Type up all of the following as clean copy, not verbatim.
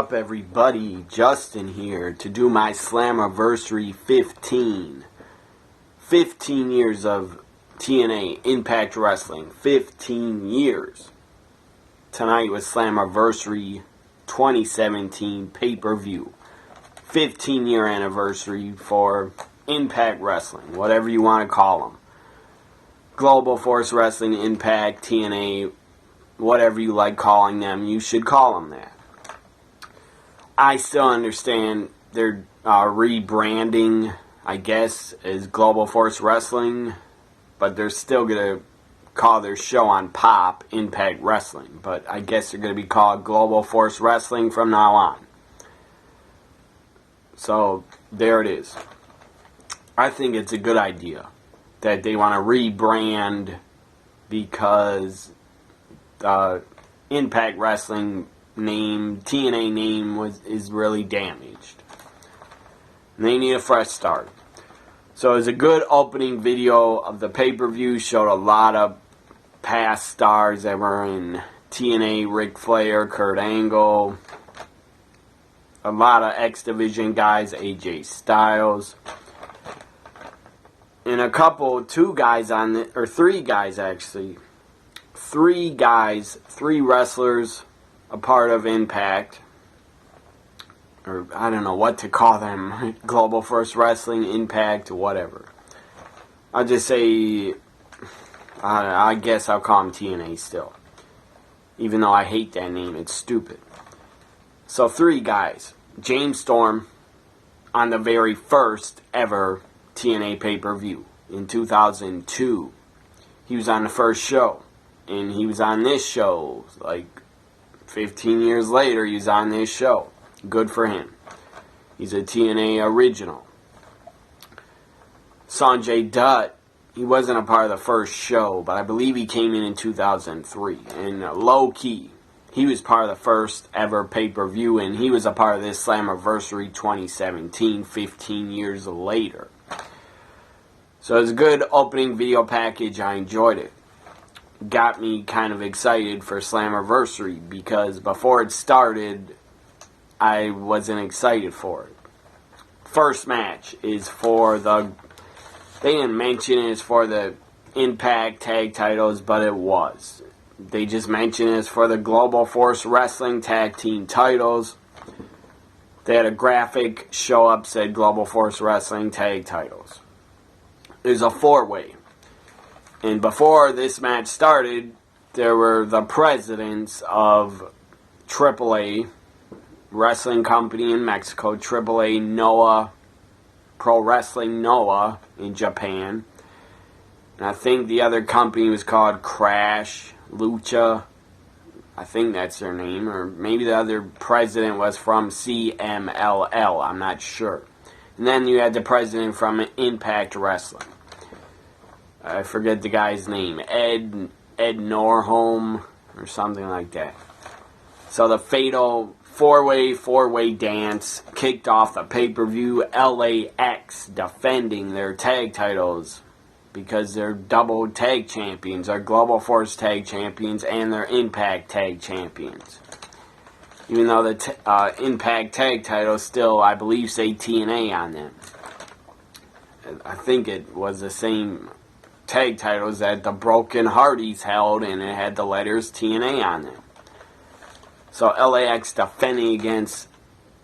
up, everybody? Justin here to do my Slammiversary 15. 15 years of TNA Impact Wrestling. 15 years. Tonight was Slammiversary 2017 pay-per-view. 15-year anniversary for Impact Wrestling, whatever you want to call them. Global Force Wrestling, Impact, TNA, whatever you like calling them, you should call them that. I still understand they're rebranding, I guess, as Global Force Wrestling, but they're still going to call their show on Pop Impact Wrestling. But I guess they're going to be called Global Force Wrestling from now on. So, there it is. I think it's a good idea that they want to rebrand because the Impact Wrestling name, TNA name, is really damaged. And they need a fresh start. So it was a good opening video of the pay-per-view. Showed a lot of past stars that were in TNA, Ric Flair, Kurt Angle. A lot of X Division guys, AJ Styles. And three wrestlers, a part of Impact, or I don't know what to call them, Global Force Wrestling, Impact, whatever. I'll just say, I guess I'll call them TNA still. Even though I hate that name, it's stupid. So 3 guys. James Storm, on the very first ever TNA pay-per-view in 2002. He was on the first show. And he was on this show, like 15 years later, he's on this show. Good for him. He's a TNA original. Sanjay Dutt, he wasn't a part of the first show, but I believe he came in 2003. And low-key, he was part of the first ever pay-per-view, and he was a part of this Slammiversary 2017, 15 years later. So it was a good opening video package. I enjoyed it. Got me kind of excited for Slammiversary because before it started, I wasn't excited for it. First match is for they didn't mention it as for the Impact tag titles, but it was. They just mentioned it as for the Global Force Wrestling tag team titles. They had a graphic show up said Global Force Wrestling tag titles. There's a 4-way. And before this match started, there were the presidents of AAA Wrestling Company in Mexico, AAA Noah, Pro Wrestling Noah in Japan. And I think the other company was called Crash Lucha. I think that's their name. Or maybe the other president was from CMLL. I'm not sure. And then you had the president from Impact Wrestling. I forget the guy's name. Ed Norholm or something like that. So the fatal four-way dance kicked off the pay-per-view. LAX defending their tag titles because they're double tag champions. They're Global Force tag champions and they're Impact tag champions. Even though the Impact tag titles still, I believe, say TNA on them. I think it was the same tag titles that the Broken Hardys held, and it had the letters TNA on them. So LAX defending against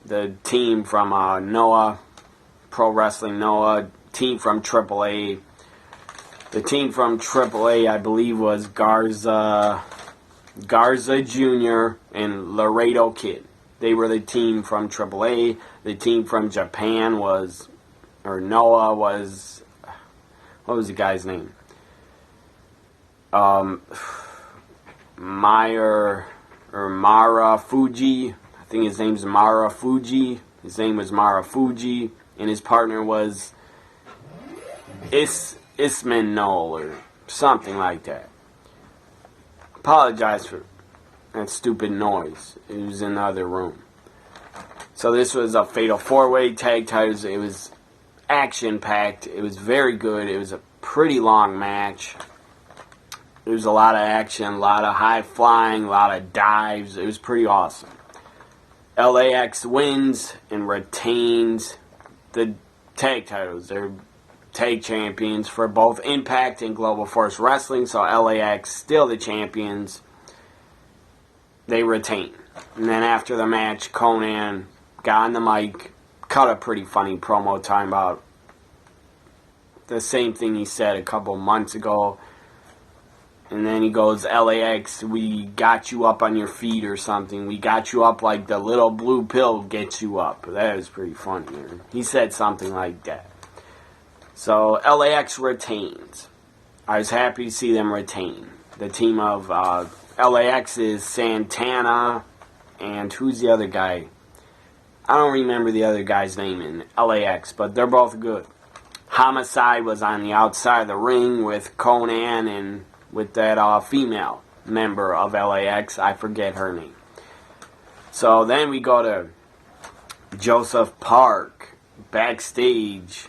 the team from Noah, Pro Wrestling Noah, team from AAA. The team from AAA, I believe, was Garza Jr. and Laredo Kid. They were the team from AAA. The team from Japan Noah was, what was the guy's name? Mara Fuji. I think his name's Mara Fuji. His name was Mara Fuji. And his partner was Ismanol or something like that. Apologize for that stupid noise. It was in the other room. So this was a fatal 4-way tag titles. It was action-packed. It was very good. It was a pretty long match. There was a lot of action, a lot of high flying, a lot of dives. It was pretty awesome. LAX wins and retains the tag titles. They're tag champions for both Impact and Global Force Wrestling, so LAX still the champions. They retain. And then after the match, Conan got on the mic, cut a pretty funny promo talking about the same thing he said a couple months ago. And then he goes, LAX, we got you up on your feet or something. We got you up like the little blue pill gets you up. That was pretty funny. He said something like that. So LAX retains. I was happy to see them retain. The team of LAX is Santana and who's the other guy? I don't remember the other guy's name in LAX, but they're both good. Homicide was on the outside of the ring with Conan and with that female member of LAX. I forget her name. So then we go to Joseph Park backstage.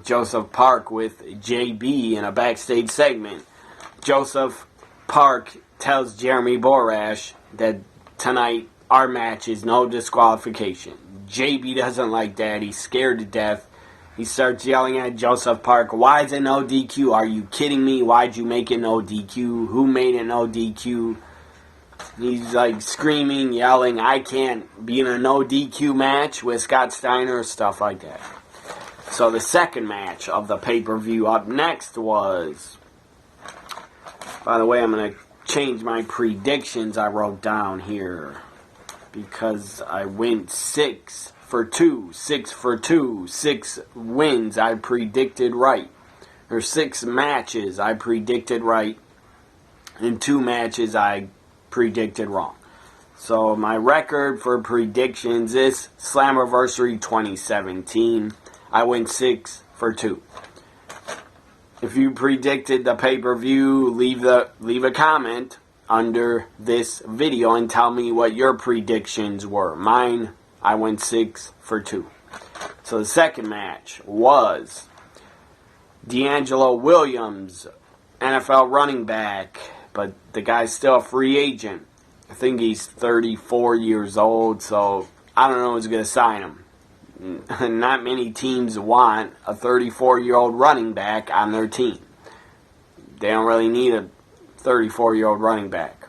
Joseph Park with JB in a backstage segment. Joseph Park tells Jeremy Borash that tonight our match is no disqualification. JB doesn't like that. He's scared to death. He starts yelling at Joseph Park, why is it no DQ? Are you kidding me? Why'd you make it no DQ? Who made it no DQ? He's like screaming, yelling, I can't be in a no DQ match with Scott Steiner, stuff like that. So the second match of the pay-per-view up next was, by the way, I'm going to change my predictions I wrote down here because I went 6 for 2, 6 for 2, 6 wins I predicted right. Or 6 matches I predicted right, and 2 matches I predicted wrong. So my record for predictions is Slammiversary 2017. I went 6 for 2. If you predicted the pay-per-view, leave a comment under this video and tell me what your predictions were. Mine, I went 6 for 2. So the second match was D'Angelo Williams, NFL running back, but the guy's still a free agent. I think he's 34 years old, so I don't know who's going to sign him. Not many teams want a 34-year-old running back on their team. They don't really need a 34-year-old running back.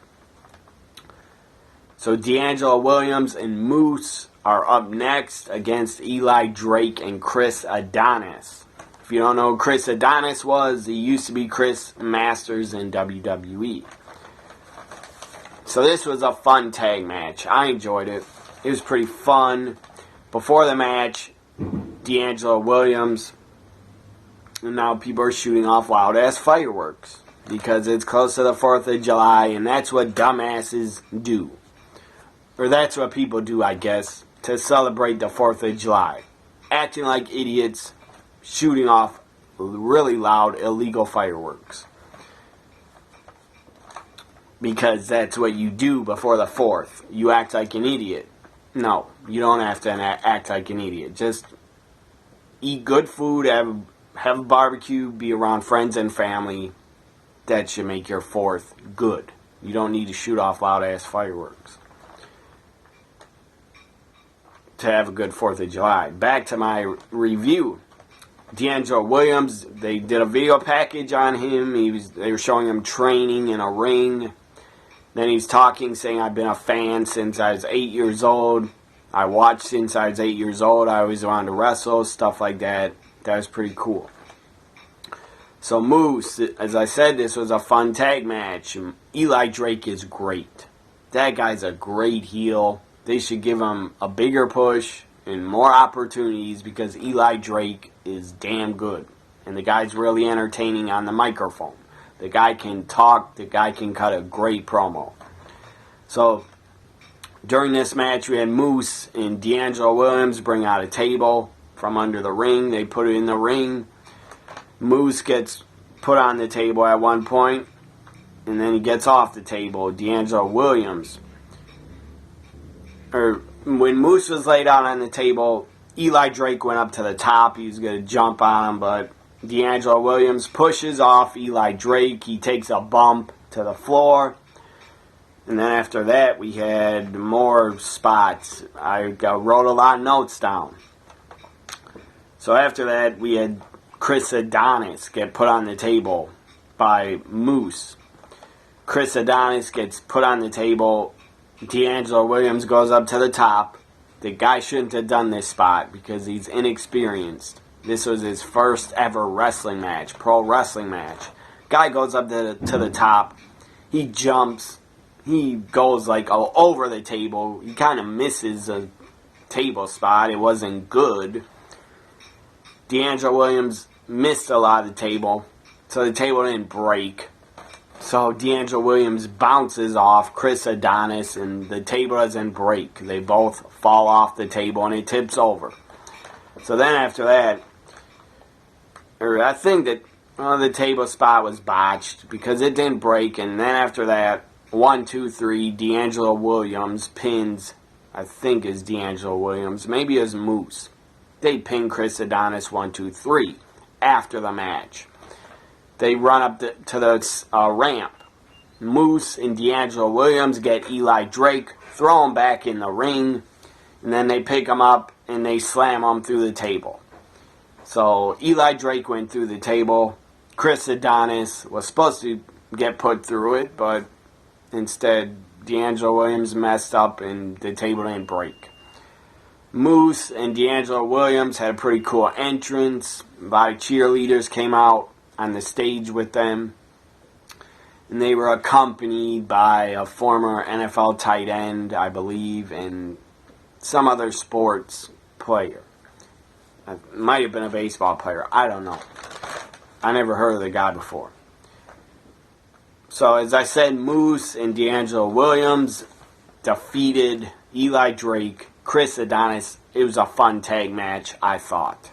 So D'Angelo Williams and Moose are up next against Eli Drake and Chris Adonis. If you don't know who Chris Adonis was, he used to be Chris Masters in WWE. So this was a fun tag match. I enjoyed it. It was pretty fun. Before the match, D'Angelo Williams, and now people are shooting off loud-ass fireworks because it's close to the 4th of July, and that's what dumbasses do. Or that's what people do, I guess, to celebrate the 4th of July. Acting like idiots, shooting off really loud, illegal fireworks. Because that's what you do before the 4th. You act like an idiot. No, you don't have to act like an idiot. Just eat good food, have a barbecue, be around friends and family. That should make your 4th good. You don't need to shoot off loud-ass fireworks to have a good 4th of July. Back to my review. D'Angelo Williams, they did a video package on him. They were showing him training in a ring. Then he's talking, saying, I've been a fan since I was 8 years old. I watched since I was 8 years old. I always wanted to wrestle, stuff like that. That was pretty cool. So Moose, as I said, this was a fun tag match. Eli Drake is great. That guy's a great heel. They should give him a bigger push and more opportunities because Eli Drake is damn good. And the guy's really entertaining on the microphone. The guy can talk. The guy can cut a great promo. So, during this match, we had Moose and D'Angelo Williams bring out a table from under the ring. They put it in the ring. Moose gets put on the table at one point, and then he gets off the table. D'Angelo Williams, when Moose was laid out on the table, Eli Drake went up to the top. He was going to jump on him, but D'Angelo Williams pushes off Eli Drake. He takes a bump to the floor. And then after that, we had more spots. I wrote a lot of notes down. So after that, we had Chris Adonis get put on the table by Moose. Chris Adonis gets put on the table. D'Angelo Williams goes up to the top. The guy shouldn't have done this spot because he's inexperienced. This was his first ever wrestling match, pro wrestling match. Guy goes up to the top. He jumps. He goes like over the table. He kind of misses a table spot. It wasn't good. D'Angelo Williams missed a lot of the table, so the table didn't break. So D'Angelo Williams bounces off Chris Adonis, and the table doesn't break. They both fall off the table, and it tips over. So then after that, I think that the table spot was botched because it didn't break, and then after that, 1, 2, 3, D'Angelo Williams pins, I think is D'Angelo Williams, maybe it was Moose. They pin Chris Adonis 1, 2, 3 after the match. They run up to the ramp. Moose and D'Angelo Williams get Eli Drake, throw him back in the ring, and then they pick him up and they slam him through the table. So Eli Drake went through the table. Chris Adonis was supposed to get put through it, but instead D'Angelo Williams messed up and the table didn't break. Moose and D'Angelo Williams had a pretty cool entrance. A lot of cheerleaders came out on the stage with them. And they were accompanied by a former NFL tight end, I believe, and some other sports player. It might have been a baseball player. I don't know. I never heard of the guy before. So, as I said, Moose and D'Angelo Williams defeated Eli Drake, Chris Adonis. It was a fun tag match, I thought.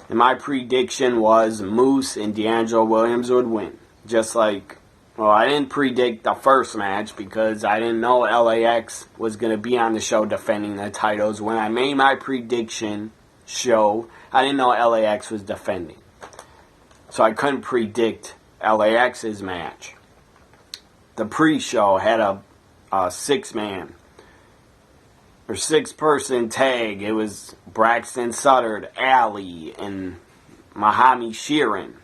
And my prediction was Moose and D'Angelo Williams would win. Just like, well, I didn't predict the first match because I didn't know LAX was going to be on the show defending the titles. When I made my prediction show, I didn't know LAX was defending. So I couldn't predict LAX's match. The pre-show had a six-man or six-person tag. It was Braxton Sutter, Ali, and Mahami Sheeran.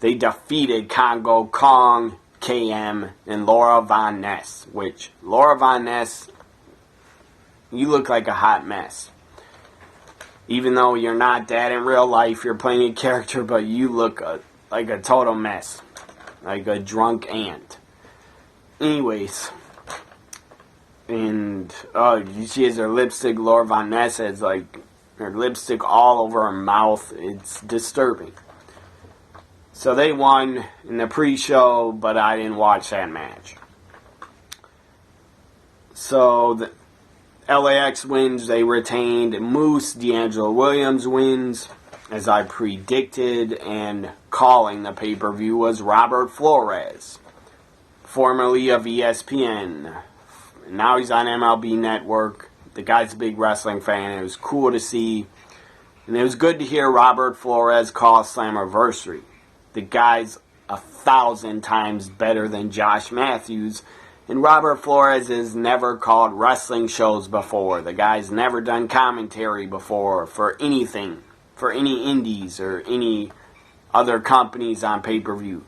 They defeated Congo Kong, KM, and Laura Von Ness. Which, Laura Von Ness, you look like a hot mess. Even though you're not that in real life, you're playing a character, but you look like a total mess. Like a drunk ant. Anyways. And, she has her lipstick. Laura Von Ness has, like, her lipstick all over her mouth. It's disturbing. So they won in the pre-show, but I didn't watch that match. So the LAX wins. They retained. Moose, D'Angelo Williams wins, as I predicted. And calling the pay-per-view was Robert Flores, formerly of ESPN. Now he's on MLB Network. The guy's a big wrestling fan. It was cool to see. And it was good to hear Robert Flores call Slammiversary. The guy's 1,000 times better than Josh Matthews. And Robert Flores has never called wrestling shows before. The guy's never done commentary before for anything. For any indies or any other companies on pay-per-view.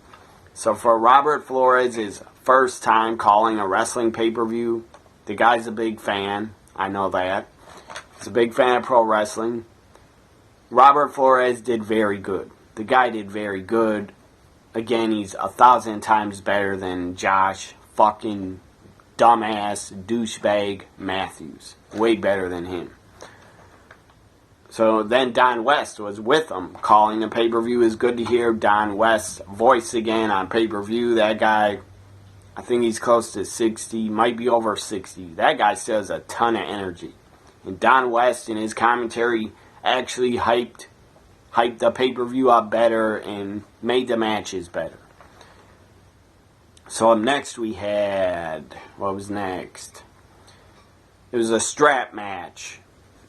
So for Robert Flores' first time calling a wrestling pay-per-view, the guy's a big fan. I know that. He's a big fan of pro wrestling. Robert Flores did very good. The guy did very good. Again, he's 1,000 times better than Josh fucking dumbass douchebag Matthews. Way better than him. So then Don West was with him calling the pay-per-view. It's good to hear Don West's voice again on pay-per-view. That guy, I think he's close to 60, might be over 60. That guy still has a ton of energy. And Don West in his commentary actually hyped the pay-per-view up better and made the matches better. So up next we had, what was next? It was a strap match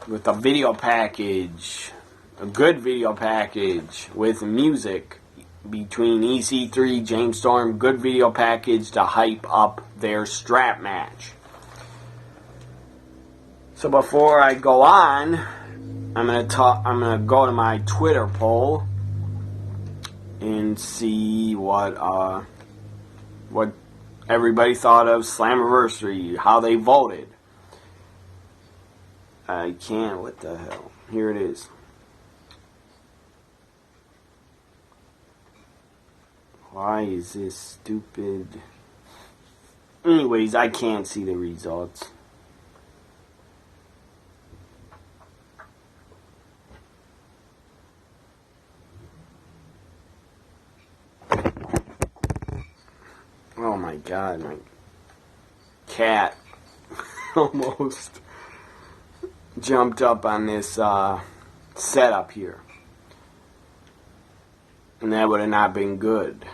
with a video package, a good video package with music. between EC3, James Storm. Good video package to hype up their strap match. So before I go on, I'm gonna go to my Twitter poll and see what everybody thought of Slammiversary, how they voted. I can't, what the hell? Here it is. Why is this stupid? Anyways, I can't see the results. Oh my god, my cat almost jumped up on this setup here. And that would have not been good.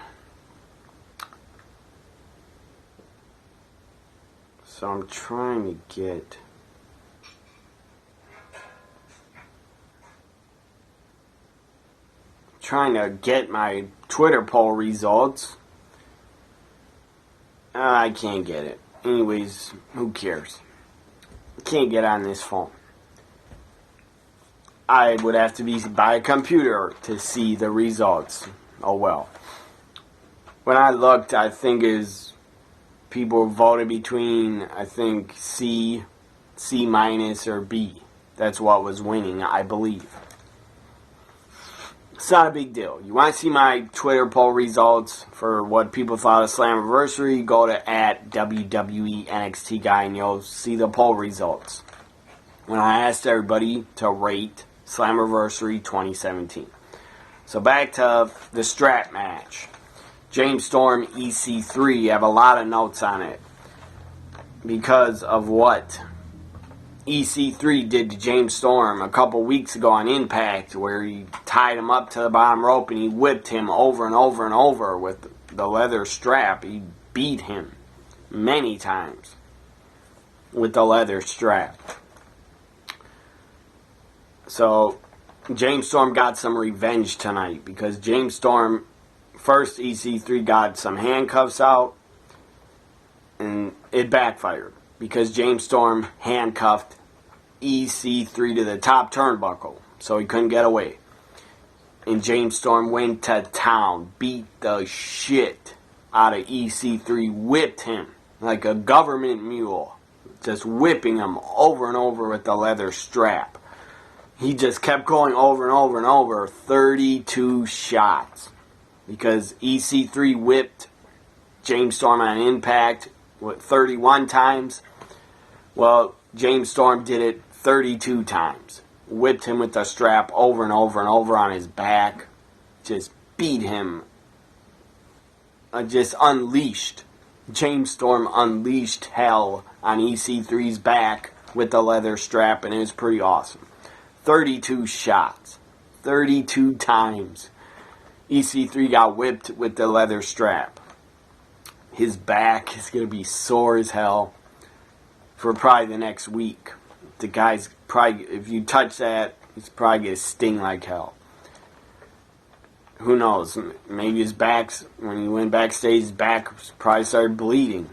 So I'm trying to get my Twitter poll results. I can't get it. Anyways, who cares? Can't get on this phone. I would have to be by a computer to see the results. Oh well. When I looked, I think people voted between, I think, C minus, or B. That's what was winning, I believe. It's not a big deal. You want to see my Twitter poll results for what people thought of Slammiversary, go to @WWE NXT Guy and you'll see the poll results. When I asked everybody to rate Slammiversary 2017. So back to the strap match. James Storm, EC3, have a lot of notes on it because of what EC3 did to James Storm a couple weeks ago on Impact, where he tied him up to the bottom rope and he whipped him over and over and over with the leather strap. He beat him many times with the leather strap. So James Storm got some revenge tonight because James Storm, first EC3 got some handcuffs out and it backfired because James Storm handcuffed EC3 to the top turnbuckle so he couldn't get away. And James Storm went to town, beat the shit out of EC3, whipped him like a government mule, just whipping him over and over with the leather strap. He just kept going over and over and over, 32 shots. Because EC3 whipped James Storm on Impact, 31 times? Well, James Storm did it 32 times. Whipped him with the strap over and over and over on his back. Just beat him. Just unleashed. James Storm unleashed hell on EC3's back with the leather strap, and it was pretty awesome. 32 shots. 32 times. EC3 got whipped with the leather strap. His back is going to be sore as hell for probably the next week. The guy's probably, if you touch that, he's probably going to sting like hell. Who knows? Maybe his back's, when he went backstage, his back probably started bleeding.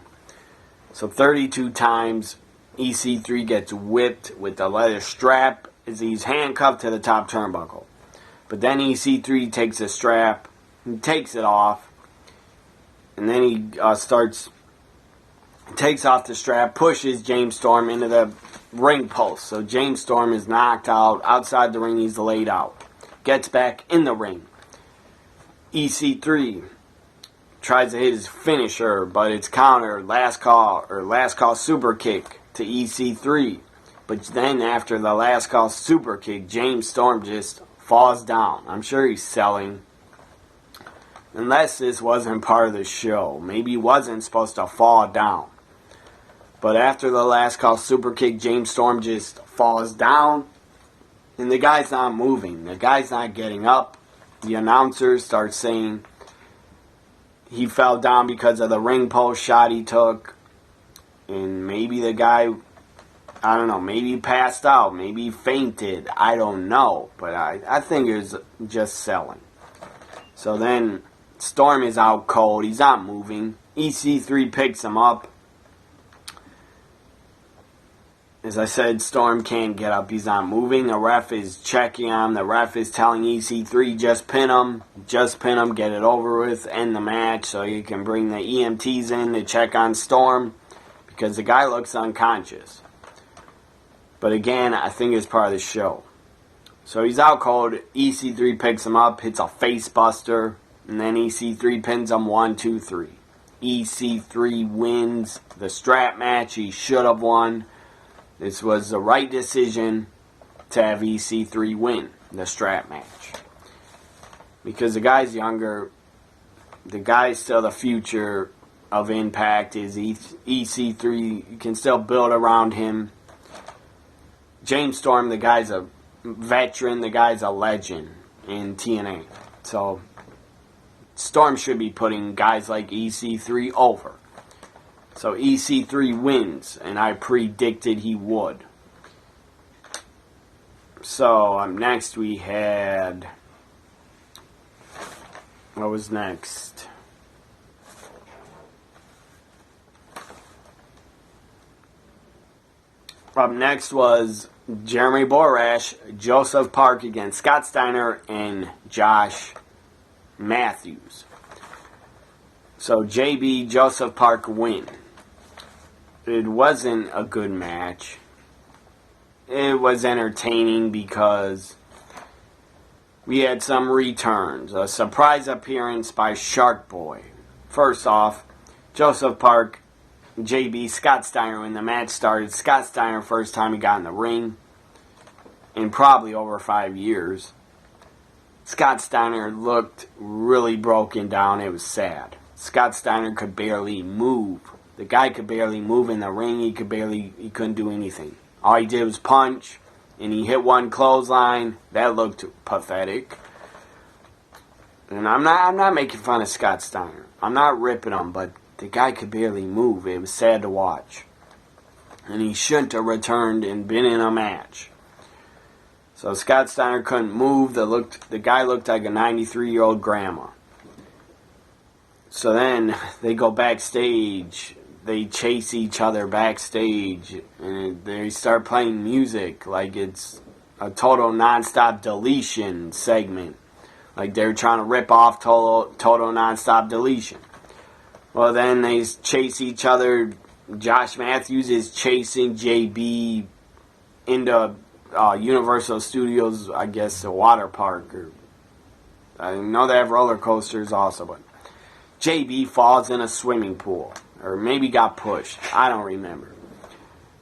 So 32 times EC3 gets whipped with the leather strap as he's handcuffed to the top turnbuckle. But then EC3 takes the strap, he takes it off, and then he takes off the strap, pushes James Storm into the ring post. So James Storm is knocked out. Outside the ring, he's laid out. Gets back in the ring. EC3 tries to hit his finisher, but it's counter, last call super kick to EC3. But then after the last call super kick, James Storm just falls down. I'm sure he's selling. Unless this wasn't part of the show. Maybe he wasn't supposed to fall down. But after the last call super kick, James Storm just falls down. And the guy's not moving. The guy's not getting up. The announcers start saying he fell down because of the ring post shot he took. And maybe the guy, I don't know, maybe he passed out. Maybe he fainted. I don't know. But I think it was just selling. So then Storm is out cold. He's not moving. EC3 picks him up. As I said, Storm can't get up. He's not moving. The ref is checking him. The ref is telling EC3, just pin him. Just pin him. Get it over with. End the match so you can bring the EMTs in to check on Storm. Because the guy looks unconscious. But again, I think it's part of the show. So he's out cold. EC3 picks him up. Hits a face buster. And then EC3 pins him 1, 2, 3. EC3 wins the strap match. He should have won. This was the right decision to have EC3 win the strap match. Because the guy's younger. The guy's still the future of Impact. Is EC3. You can still build around him. James Storm, the guy's a veteran. The guy's a legend in TNA. So Storm should be putting guys like EC3 over. So EC3 wins, and I predicted he would. So next we had... What was next? Up next was Jeremy Borash, Joseph Park against Scott Steiner, and Josh Matthews. So JB, Joseph Park win. It wasn't a good match. It was entertaining because we had some returns. A surprise appearance by Shark Boy. First off, Joseph Park, JB, Scott Steiner when the match started. Scott Steiner, first time he got in the ring in probably over 5 years. Scott Steiner looked really broken down. It was sad. Scott Steiner could barely move. The guy could barely move in the ring. He couldn't do anything. All he did was punch, and he hit one clothesline. That looked pathetic. And I'm not making fun of Scott Steiner. I'm not ripping him, but the guy could barely move. It was sad to watch. And he shouldn't have returned and been in a match. So Scott Steiner couldn't move. The guy looked like a 93-year-old grandma. So then they go backstage. They chase each other backstage. And they start playing music like it's a total non-stop deletion segment. Like they're trying to rip off total non-stop deletion. Well, then they chase each other. Josh Matthews is chasing JB into Universal Studios, I guess, the water park. I know they have roller coasters also, but JB falls in a swimming pool. Or maybe got pushed. I don't remember.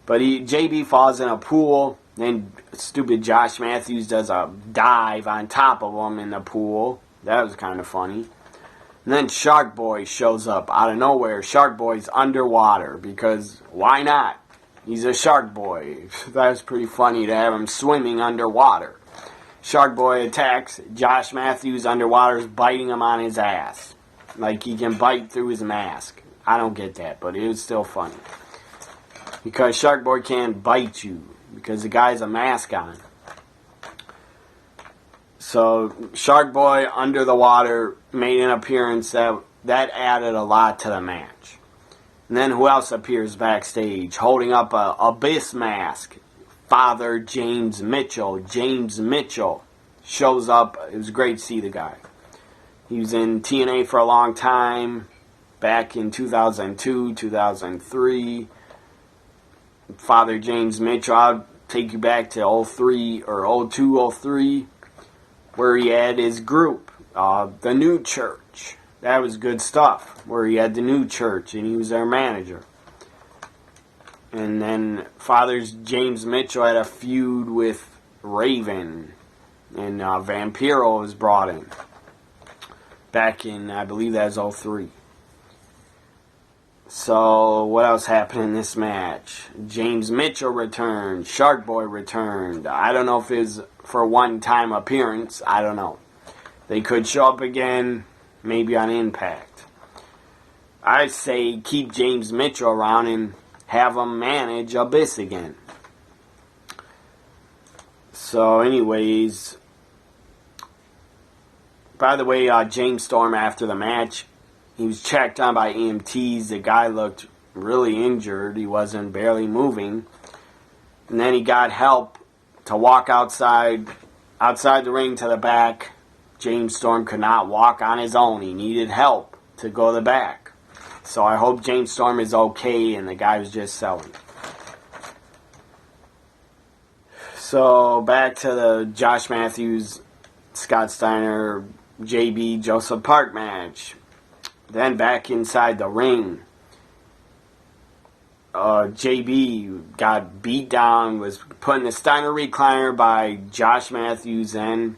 But JB falls in a pool. Then stupid Josh Matthews does a dive on top of him in the pool. That was kind of funny. And then Shark Boy shows up out of nowhere. Shark Boy's underwater because why not? He's a Shark Boy. That was pretty funny to have him swimming underwater. Shark Boy attacks. Josh Matthews underwater is biting him on his ass. Like he can bite through his mask. I don't get that, but it was still funny. Because Shark Boy can't bite you. Because the guy's a mask on. So Shark Boy under the water made an appearance that added a lot to the match. And then who else appears backstage holding up a Abyss mask? Father James Mitchell. James Mitchell shows up. It was great to see the guy. He was in TNA for a long time. Back in 2002, 2003. Father James Mitchell. I'll take you back to 03 or 02, 03. Where he had his group, the New Church. That was good stuff. Where he had the New Church and he was their manager. And then Father James Mitchell had a feud with Raven. And Vampiro was brought in. Back in, I believe that was 03. So, what else happened in this match? James Mitchell returned. Shark Boy returned. I don't know if it was for a one-time appearance. I don't know. They could show up again, maybe on Impact. I say keep James Mitchell around and have him manage Abyss again. So, anyways, By the way, James Storm, after the match, he was checked on by EMTs. The guy looked really injured. He wasn't barely moving. And then he got help to walk outside the ring to the back. James Storm could not walk on his own. He needed help to go to the back. So I hope James Storm is okay and the guy was just selling. So back to the Josh Matthews, Scott Steiner, JB, Joseph Park match. Then back inside the ring, JB got beat down, was put in the Steiner recliner by Josh Matthews, and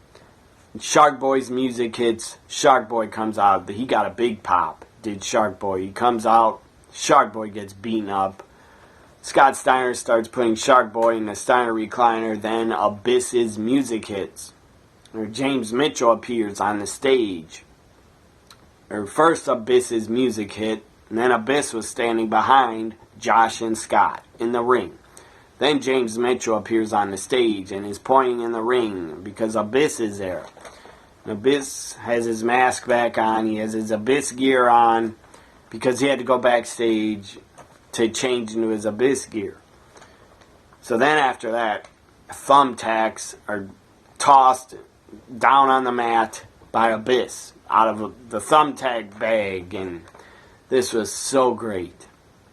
Shark Boy's music hits. Shark Boy comes out. He got a big pop, did Shark Boy. He comes out. Shark Boy gets beaten up. Scott Steiner starts putting Shark Boy in the Steiner recliner. Then Abyss's music hits. James Mitchell appears on the stage. First Abyss's music hit, and then Abyss was standing behind Josh and Scott in the ring. Then James Mitchell appears on the stage and is pointing in the ring because Abyss is there. And Abyss has his mask back on. He has his Abyss gear on because he had to go backstage to change into his Abyss gear. So then after that, thumbtacks are tossed down on the mat by Abyss out of the thumbtack bag, and this was so great.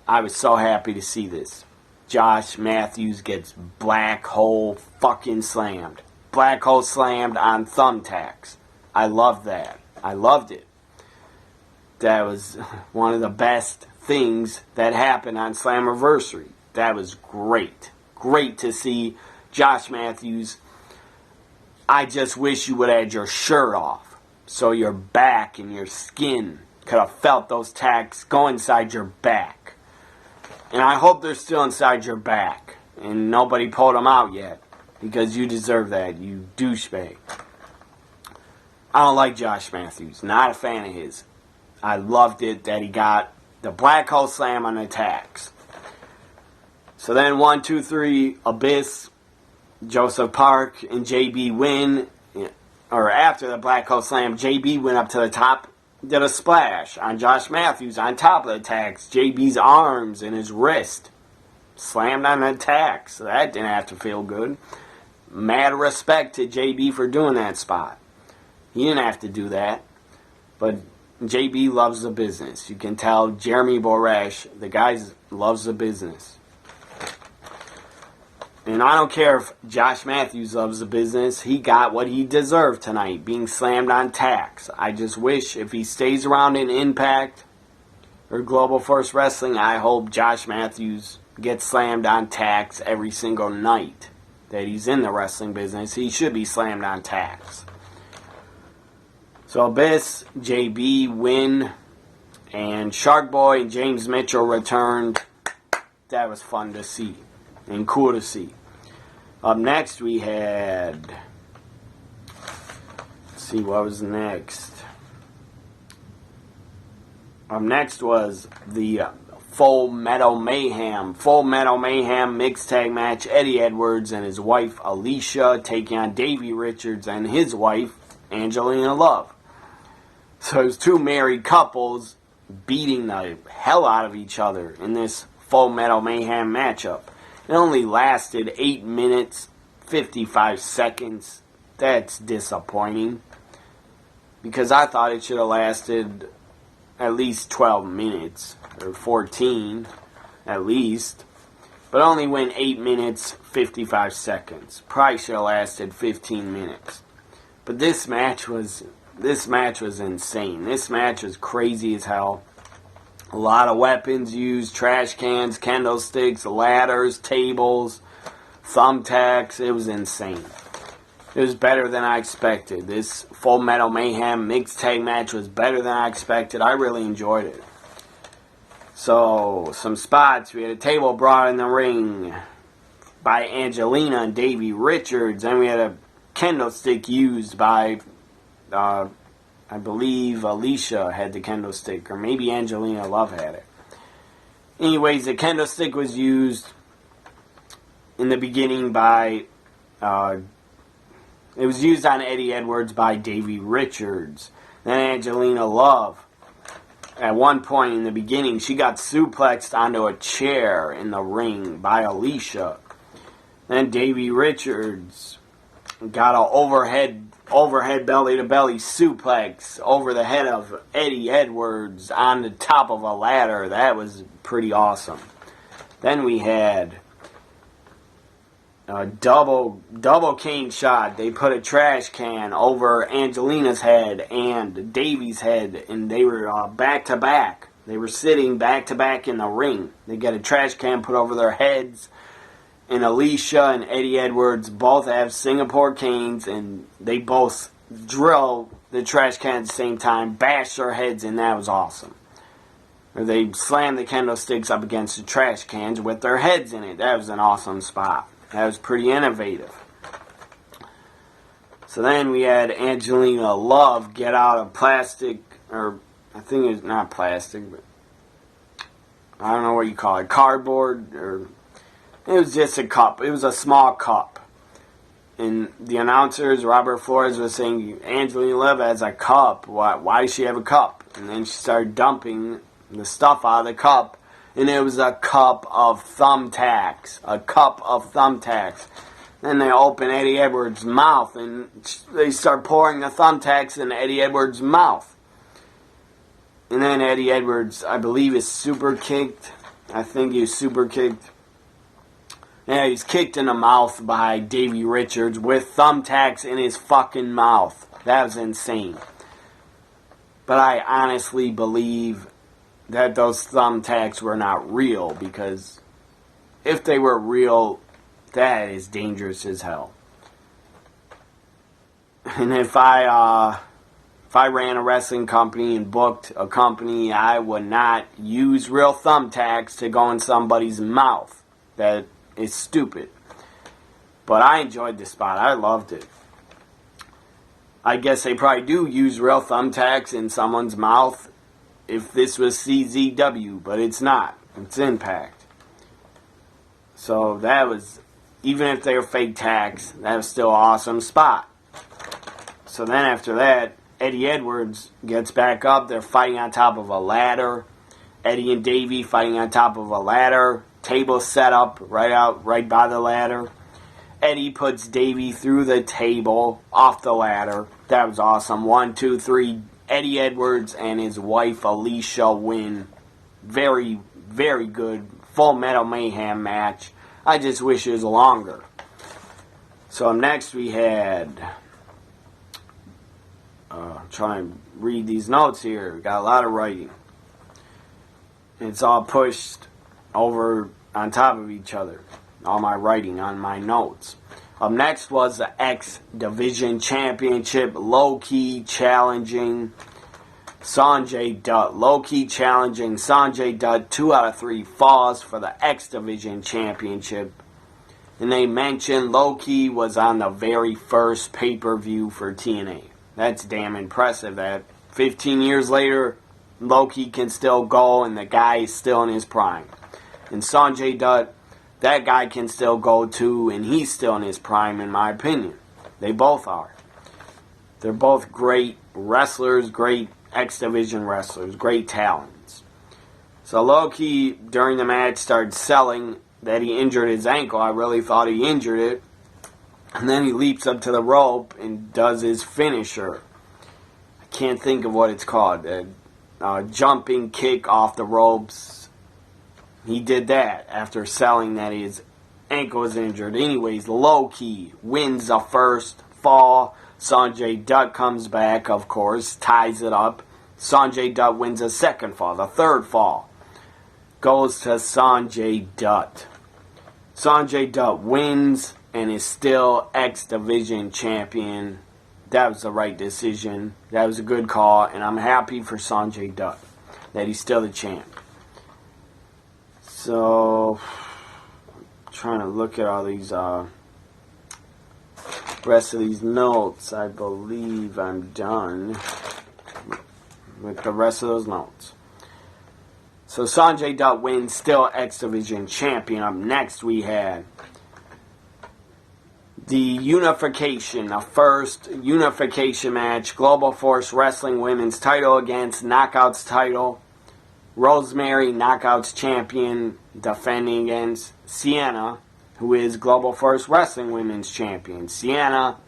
I was so happy to see this. Josh Matthews gets black hole fucking slammed. Black hole slammed on thumbtacks. I loved that. I loved it. That was one of the best things that happened on Slammiversary. That was great. Great to see Josh Matthews. I just wish you would have had your shirt off so your back and your skin could have felt those tacks go inside your back. And I hope they're still inside your back and nobody pulled them out yet, because you deserve that, you douchebag. I don't like Josh Matthews. Not a fan of his. I loved it that he got the black hole slam on the tacks. So then 1, 2, 3, Abyss, Joseph Park, and JB win. Or after the black hole slam, JB went up to the top, did a splash on Josh Matthews on top of the tacks. JB's arms and his wrist slammed on the tacks. So that didn't have to feel good. Mad respect to JB for doing that spot. He didn't have to do that. But JB loves the business. You can tell Jeremy Borash, the guy loves the business. And I don't care if Josh Matthews loves the business. He got what he deserved tonight, being slammed on tacks. I just wish if he stays around in Impact or Global Force Wrestling, I hope Josh Matthews gets slammed on tacks every single night that he's in the wrestling business. He should be slammed on tacks. So Abyss, JB win, and Shark Boy and James Mitchell returned. That was fun to see and cool to see. Up next we had, let's see what was next. Up next was the Full Metal Mayhem mixed tag match. Eddie Edwards and his wife Alicia taking on Davey Richards and his wife Angelina Love. So it was two married couples beating the hell out of each other in this Full Metal Mayhem matchup. It only lasted 8 minutes, 55 seconds. That's disappointing, because I thought it should have lasted at least 12 minutes, or 14 at least. But only went 8 minutes, 55 seconds. Probably should have lasted 15 minutes. But this match was insane. This match was crazy as hell. A lot of weapons used, trash cans, kendo sticks, ladders, tables, thumbtacks. It was insane. It was better than I expected. This Full Metal Mayhem mixed tag match was better than I expected. I really enjoyed it. So, some spots. We had a table brought in the ring by Angelina and Davey Richards. And we had a kendo stick used by I believe Alicia had the kendo stick, or maybe Angelina Love had it. Anyways, the kendo stick was used in the beginning by It was used on Eddie Edwards by Davey Richards. Then Angelina Love. At one point in the beginning, she got suplexed onto a chair in the ring by Alicia. Then Davey Richards got an overhead belly-to-belly suplex over the head of Eddie Edwards on the top of a ladder. That was pretty awesome. Then we had a double cane shot. They put a trash can over Angelina's head and Davey's head, and they were back to back. They were sitting back to back in the ring. They got a trash can put over their heads, and Alicia and Eddie Edwards both have Singapore canes, and they both drill the trash can at the same time, bash their heads, and that was awesome. Or they slam the candlesticks up against the trash cans with their heads in it. That was an awesome spot. That was pretty innovative. So then we had Angelina Love get out a plastic, or I think it's not plastic, but I don't know what you call it, cardboard, or it was just a cup. It was a small cup. And the announcers, Robert Flores, was saying, Angelina Love has a cup. Why does she have a cup? And then she started dumping the stuff out of the cup. And it was a cup of thumbtacks. A cup of thumbtacks. Then they open Eddie Edwards' mouth and they start pouring the thumbtacks in Eddie Edwards' mouth. And then Eddie Edwards, I believe, is super kicked. I think he was super kicked. Yeah, he's kicked in the mouth by Davey Richards with thumbtacks in his fucking mouth. That was insane. But I honestly believe that those thumbtacks were not real, because if they were real, that is dangerous as hell. And if I ran a wrestling company and booked a company, I would not use real thumbtacks to go in somebody's mouth. That is stupid. But I enjoyed the spot. I loved it. I guess they probably do use real thumbtacks in someone's mouth if this was CZW, but it's not. It's Impact. So that was, even if they were fake tacks, that was still an awesome spot. So then after that, Eddie Edwards gets back up. They're fighting on top of a ladder. Eddie and Davey fighting on top of a ladder. Table set up right by the ladder. Eddie puts Davey through the table off the ladder. That was awesome. 1, 2, 3. Eddie Edwards and his wife Alicia win. Very, very good Full Metal Mayhem match. I just wish it was longer. So next we had, trying to read these notes here. We got a lot of writing. It's all pushed over on top of each other. All my writing on my notes. Up next was the X Division Championship, low-key challenging Sanjay Dutt. Low-key challenging Sanjay Dutt. 2 out of 3 falls for the X Division Championship. And they mentioned low-key was on the very first pay-per-view for TNA. That's damn impressive that 15 years later, low-key can still go and the guy is still in his prime. And Sanjay Dutt, that guy can still go too, and he's still in his prime, in my opinion. They both are. They're both great wrestlers, great X Division wrestlers, great talents. So Low-Key, during the match, started selling that he injured his ankle. I really thought he injured it. And then he leaps up to the rope and does his finisher. I can't think of what it's called. A jumping kick off the ropes. He did that after selling that his ankle was injured. Anyways, Low-Key wins the first fall. Sanjay Dutt comes back, of course, ties it up. Sanjay Dutt wins a second fall. The third fall goes to Sanjay Dutt. Sanjay Dutt wins and is still X Division champion. That was the right decision. That was a good call, and I'm happy for Sanjay Dutt that he's still the champ. So, I'm trying to look at all these rest of these notes. I believe I'm done with the rest of those notes. So Sanjay Dutt wins, still X Division champion. Up next we had the unification, the first unification match, Global Force Wrestling Women's title against Knockouts title. Rosemary, Knockouts champion, defending against Sienna, who is Global Force Wrestling Women's champion. Sienna,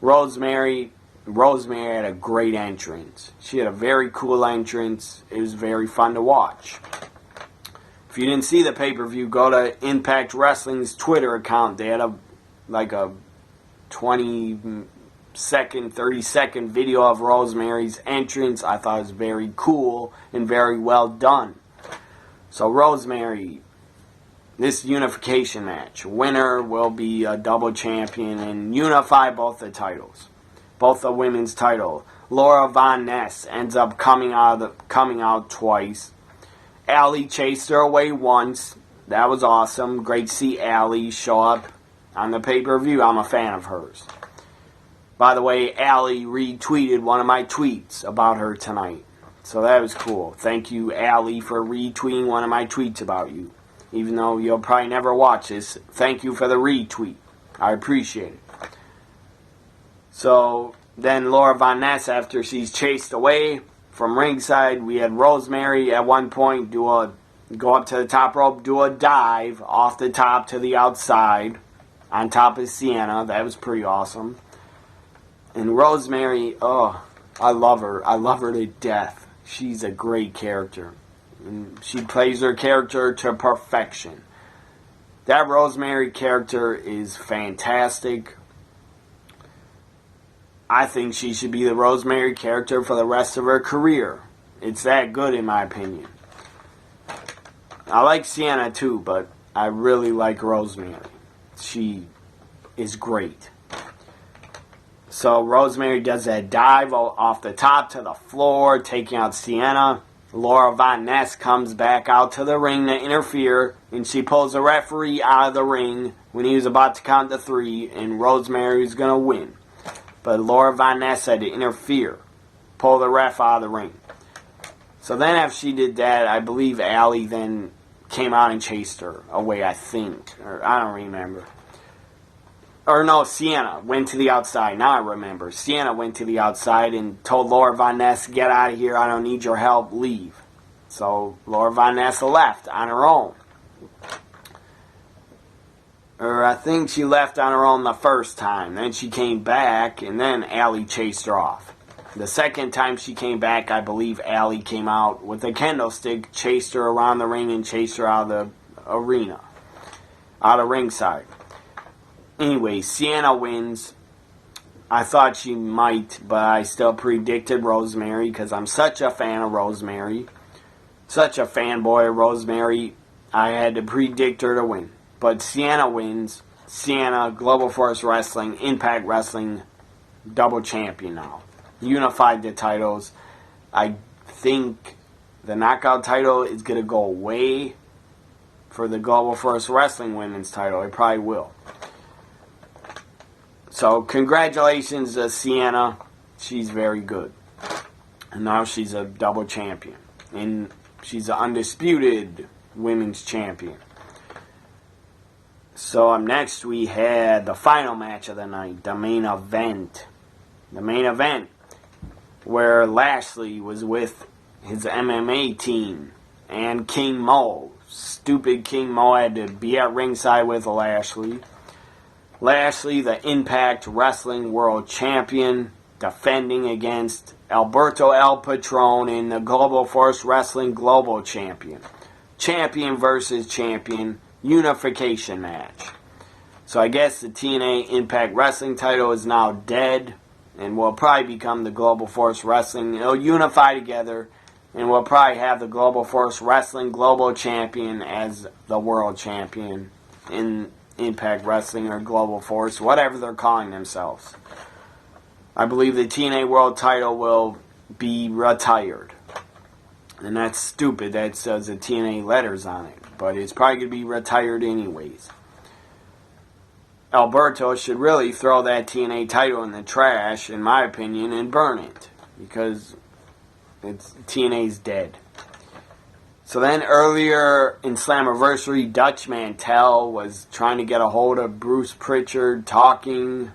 Rosemary had a great entrance. She had a very cool entrance. It was very fun to watch. If you didn't see the pay-per-view, go to Impact Wrestling's Twitter account. They had a 20-second, 30-second video of Rosemary's entrance. I thought it was very cool and very well done. So Rosemary, this unification match, winner will be a double champion and unify both the titles. Both the women's title. Laura Von Ness ends up coming out twice. Allie chased her away once. That was awesome. Great to see Allie show up on the pay-per-view. I'm a fan of hers. By the way, Allie retweeted one of my tweets about her tonight. So that was cool. Thank you, Allie, for retweeting one of my tweets about you. Even though you'll probably never watch this, thank you for the retweet. I appreciate it. So then Laura Von Ness, after she's chased away from ringside, we had Rosemary at one point go up to the top rope, do a dive off the top to the outside on top of Sienna. That was pretty awesome. And Rosemary, oh, I love her. I love her to death. She's a great character. And she plays her character to perfection. That Rosemary character is fantastic. I think she should be the Rosemary character for the rest of her career. It's that good in my opinion. I like Sienna too, but I really like Rosemary. She is great. So Rosemary does that dive off the top to the floor, taking out Sienna. Laura Von Ness comes back out to the ring to interfere, and she pulls the referee out of the ring when he was about to count to 3, and Rosemary was going to win. But Laura Von Ness had to interfere, pull the ref out of the ring. So then after she did that, I believe Allie then came out and chased her away, I think. Or I don't remember. Or no, Sienna went to the outside. Now I remember. Sienna went to the outside and told Laura Von Ness, get out of here, I don't need your help, leave. So Laura Von Ness left on her own. Or I think she left on her own the first time. Then she came back, and then Allie chased her off. The second time she came back, I believe Allie came out with a kendo stick, chased her around the ring, and chased her out of the arena. Out of ringside. Anyway, Sienna wins. I thought she might, but I still predicted Rosemary, because I'm such a fan of Rosemary. Such a fanboy of Rosemary. I had to predict her to win. But Sienna wins. Sienna, Global Force Wrestling, Impact Wrestling, double champion now. Unified the titles. I think the knockout title is going to go away for the Global Force Wrestling Women's title. It probably will. So congratulations to Sienna. She's very good. And now she's a double champion. And she's an undisputed women's champion. So up next we had the final match of the night, the main event. The main event where Lashley was with his MMA team and King Mo. Stupid King Mo had to be at ringside with Lashley. Lashley, the Impact Wrestling World Champion, defending against Alberto El Patron in the Global Force Wrestling Global Champion. Champion versus champion. Unification match. So I guess the TNA Impact Wrestling title is now dead and will probably become the Global Force Wrestling. It'll unify together and we'll probably have the Global Force Wrestling Global Champion as the World Champion in Impact Wrestling or Global Force, whatever they're calling themselves. I believe the TNA World title will be retired. And that's stupid. That says the TNA letters on it. But it's probably going to be retired anyways. Alberto should really throw that TNA title in the trash, in my opinion, and burn it. Because TNA's dead. So then earlier in Slammiversary, Dutch Mantel was trying to get a hold of Bruce Pritchard, talking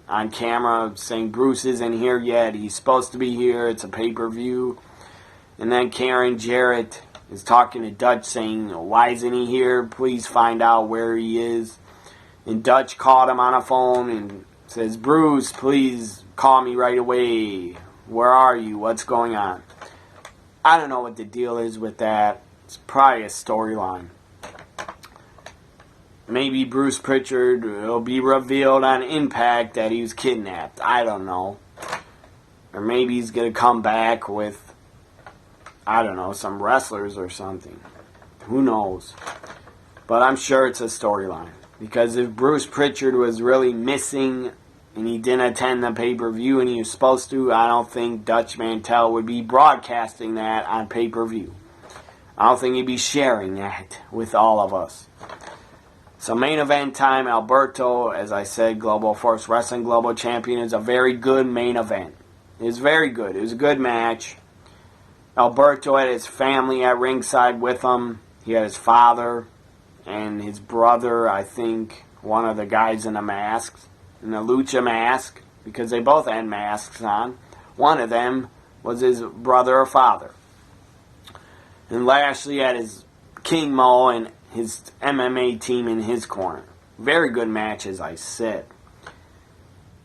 on camera, saying Bruce isn't here yet. He's supposed to be here. It's a pay-per-view. And then Karen Jarrett is talking to Dutch, saying, why isn't he here? Please find out where he is. And Dutch called him on a phone and says, Bruce, please call me right away. Where are you? What's going on? I don't know what the deal is with that. It's probably a storyline. Maybe Bruce Pritchard will be revealed on Impact that he was kidnapped. I don't know. Or maybe he's going to come back with, I don't know, some wrestlers or something. Who knows? But I'm sure it's a storyline. Because if Bruce Pritchard was really missing and he didn't attend the pay-per-view and he was supposed to, I don't think Dutch Mantel would be broadcasting that on pay-per-view. I don't think he'd be sharing that with all of us. So main event time, Alberto, as I said, Global Force Wrestling Global Champion, is a very good main event. It was very good. It was a good match. Alberto had his family at ringside with him. He had his father and his brother, I think, one of the guys in the masks, in the lucha mask, because they both had masks on. One of them was his brother or father. And Lashley had his King Mo and his MMA team in his corner. Very good match, as I said.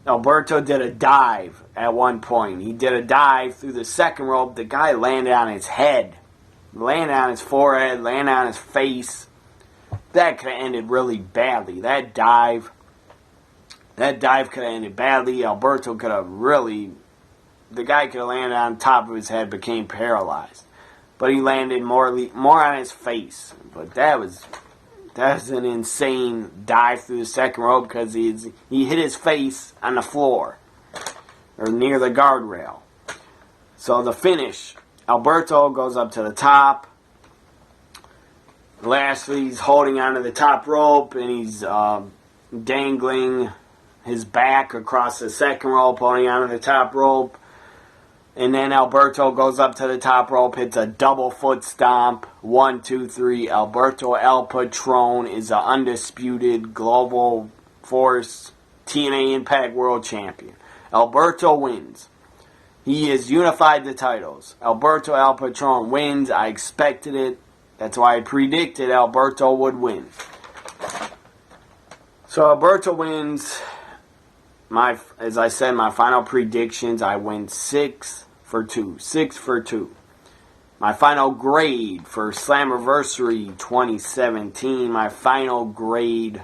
Alberto did a dive at one point. He did a dive through the second rope. The guy landed on his head. Landed on his forehead, landed on his face. That could have ended really badly. That dive could have ended badly. Alberto could have really... The guy could have landed on top of his head, became paralyzed. But he landed more on his face. But that was an insane dive through the second rope because he hit his face on the floor or near the guardrail. So the finish, Alberto goes up to the top. Lashley's holding onto the top rope and he's dangling his back across the second rope, holding onto the top rope. And then Alberto goes up to the top rope, hits a double foot stomp. 1, 2, 3. Alberto El Patron is the undisputed Global Force TNA Impact World Champion. Alberto wins. He has unified the titles. Alberto El Patron wins. I expected it. That's why I predicted Alberto would win. So Alberto wins. As I said, my final predictions, I went 6 for 2. 6 for 2. My final grade for Slammiversary 2017, my final grade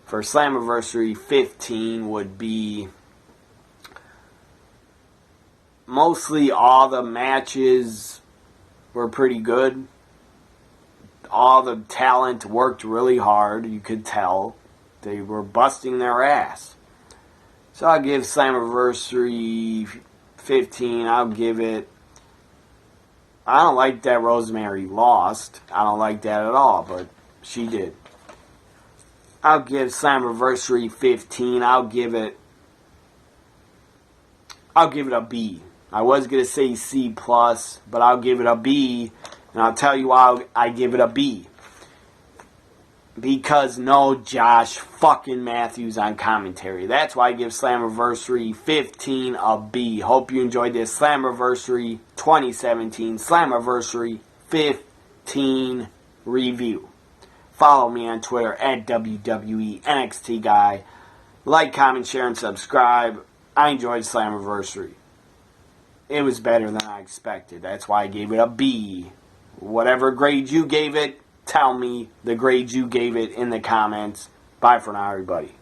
for Slammiversary 15 would be mostly all the matches were pretty good. All the talent worked really hard, you could tell. They were busting their ass. So I'll give Slammiversary 15, I'll give it... I don't like that Rosemary lost. I don't like that at all, but she did. I'll give Slammiversary 15, I'll give it a B. I was going to say C+, but I'll give it a B, and I'll tell you why I give it a B. Because no Josh fucking Matthews on commentary. That's why I give Slammiversary 15 a B. Hope you enjoyed this Slammiversary 2017 Slammiversary 15 review. Follow me on Twitter at WWE NXT Guy. Like, comment, share, and subscribe. I enjoyed Slammiversary. It was better than I expected. That's why I gave it a B. Whatever grade you gave it, tell me the grade you gave it in the comments. Bye for now, everybody.